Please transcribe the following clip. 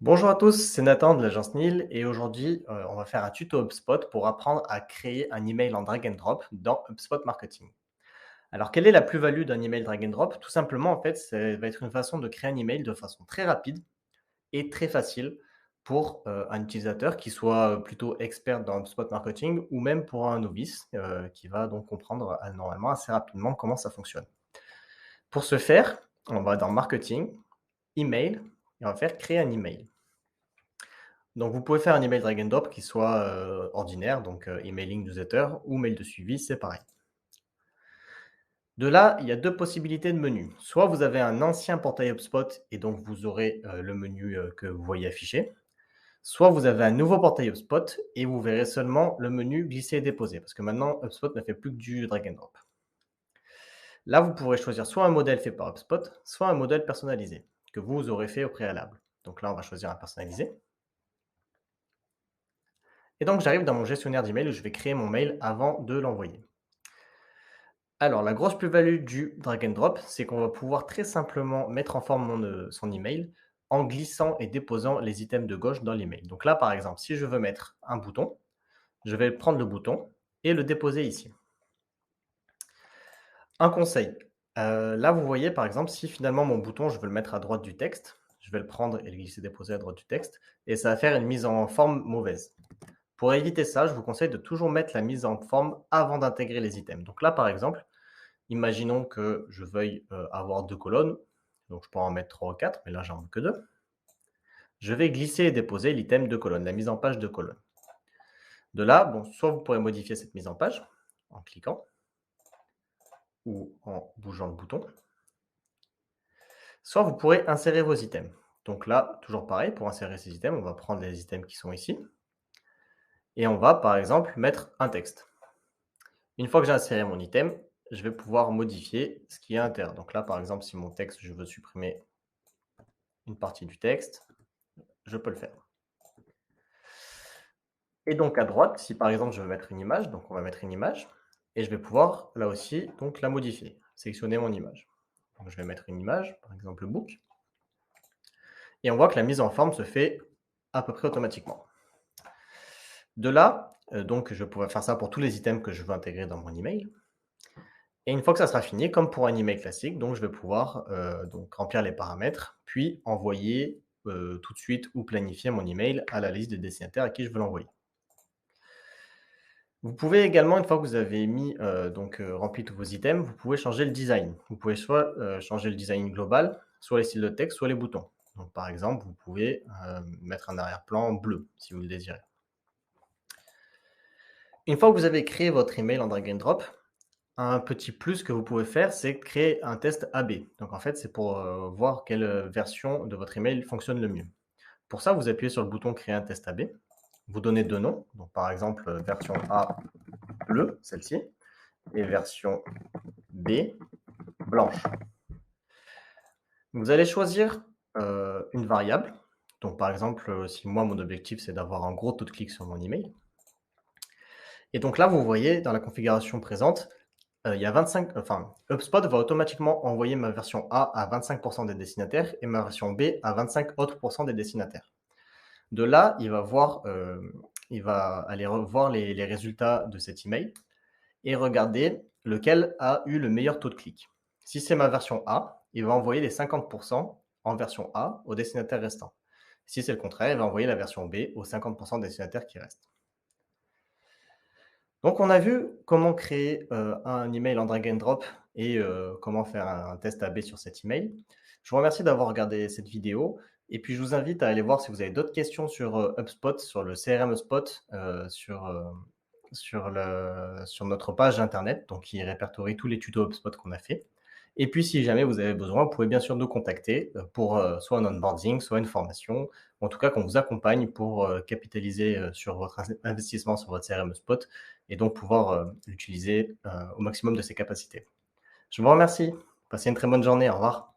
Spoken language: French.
Bonjour à tous, c'est Nathan de l'agence NIL et aujourd'hui, on va faire un tuto HubSpot pour apprendre à créer un email en drag and drop dans HubSpot Marketing. Alors, quelle est la plus-value d'un email drag and drop? Tout simplement, en fait, ça va être une façon de créer un email de façon très rapide et très facile pour un utilisateur qui soit plutôt expert dans HubSpot Marketing ou même pour un novice qui va donc comprendre normalement assez rapidement comment ça fonctionne. Pour ce faire, on va dans Marketing, Email et on va faire créer un email. Donc, vous pouvez faire un email drag and drop qui soit ordinaire, donc emailing newsletter ou mail de suivi, c'est pareil. De là, il y a deux possibilités de menu. Soit vous avez un ancien portail HubSpot et donc vous aurez le menu que vous voyez affiché. Soit vous avez un nouveau portail HubSpot et vous verrez seulement le menu glisser et déposer parce que maintenant HubSpot ne fait plus que du drag and drop. Là, vous pourrez choisir soit un modèle fait par HubSpot, soit un modèle personnalisé que vous aurez fait au préalable. Donc là, on va choisir un personnalisé. Et donc, j'arrive dans mon gestionnaire d'email où je vais créer mon mail avant de l'envoyer. Alors, la grosse plus-value du drag and drop, c'est qu'on va pouvoir très simplement mettre en forme son email en glissant et déposant les items de gauche dans l'email. Donc là, par exemple, si je veux mettre un bouton, je vais prendre le bouton et le déposer ici. Un conseil, là, vous voyez, par exemple, si finalement mon bouton, je veux le mettre à droite du texte, je vais le prendre et le glisser-déposer à droite du texte, et ça va faire une mise en forme mauvaise. Pour éviter ça, je vous conseille de toujours mettre la mise en forme avant d'intégrer les items. Donc là, par exemple, imaginons que je veuille avoir 2 colonnes, donc je pourrais en mettre 3 ou 4, mais là j'en veux que 2. Je vais glisser et déposer l'item de colonne, la mise en page de colonne. De là, bon, soit vous pourrez modifier cette mise en page en cliquant ou en bougeant le bouton, soit vous pourrez insérer vos items. Donc là, toujours pareil, pour insérer ces items, on va prendre les items qui sont ici et on va par exemple mettre un texte. Une fois que j'ai inséré mon item, je vais pouvoir modifier ce qui est à l'intérieur. Donc là, par exemple, si mon texte, je veux supprimer une partie du texte, je peux le faire. Et donc à droite, si par exemple je veux mettre une image, donc on va mettre une image, et je vais pouvoir là aussi donc la modifier, sélectionner mon image. Donc je vais mettre une image, par exemple le book, et on voit que la mise en forme se fait à peu près automatiquement. De là, donc je pourrais faire ça pour tous les items que je veux intégrer dans mon email. Et une fois que ça sera fini, comme pour un email classique, donc je vais pouvoir donc remplir les paramètres, puis envoyer tout de suite ou planifier mon email à la liste des destinataires à qui je veux l'envoyer. Vous pouvez également, une fois que vous avez mis rempli tous vos items, vous pouvez changer le design. Vous pouvez soit changer le design global, soit les styles de texte, soit les boutons. Donc par exemple, vous pouvez mettre un arrière-plan bleu si vous le désirez. Une fois que vous avez créé votre email en drag and drop, un petit plus que vous pouvez faire, c'est créer un test AB. Donc en fait, c'est pour voir quelle version de votre email fonctionne le mieux. Pour ça, vous appuyez sur le bouton créer un test AB. Vous donnez deux noms, donc par exemple version A bleue, celle-ci, et version B blanche. Vous allez choisir une variable. Donc par exemple, si moi mon objectif c'est d'avoir un gros taux de clic sur mon email. Et donc là, vous voyez dans la configuration présente, il y a 25, enfin, HubSpot va automatiquement envoyer ma version A à 25% des destinataires et ma version B à 25 autres % des destinataires. De là, il va aller revoir les résultats de cet email et regarder lequel a eu le meilleur taux de clic. Si c'est ma version A, il va envoyer les 50% en version A aux destinataires restants. Si c'est le contraire, il va envoyer la version B aux 50% des destinataires qui restent. Donc, on a vu comment créer un email en drag and drop et comment faire un test AB sur cet email. Je vous remercie d'avoir regardé cette vidéo et puis je vous invite à aller voir si vous avez d'autres questions sur HubSpot, sur le CRM HubSpot, sur notre page internet, donc qui répertorie tous les tutos HubSpot qu'on a fait. Et puis, si jamais vous avez besoin, vous pouvez bien sûr nous contacter pour soit un onboarding, soit une formation, ou en tout cas qu'on vous accompagne pour capitaliser sur votre investissement sur votre CRM HubSpot et donc pouvoir l'utiliser au maximum de ses capacités. Je vous remercie. Passez une très bonne journée. Au revoir.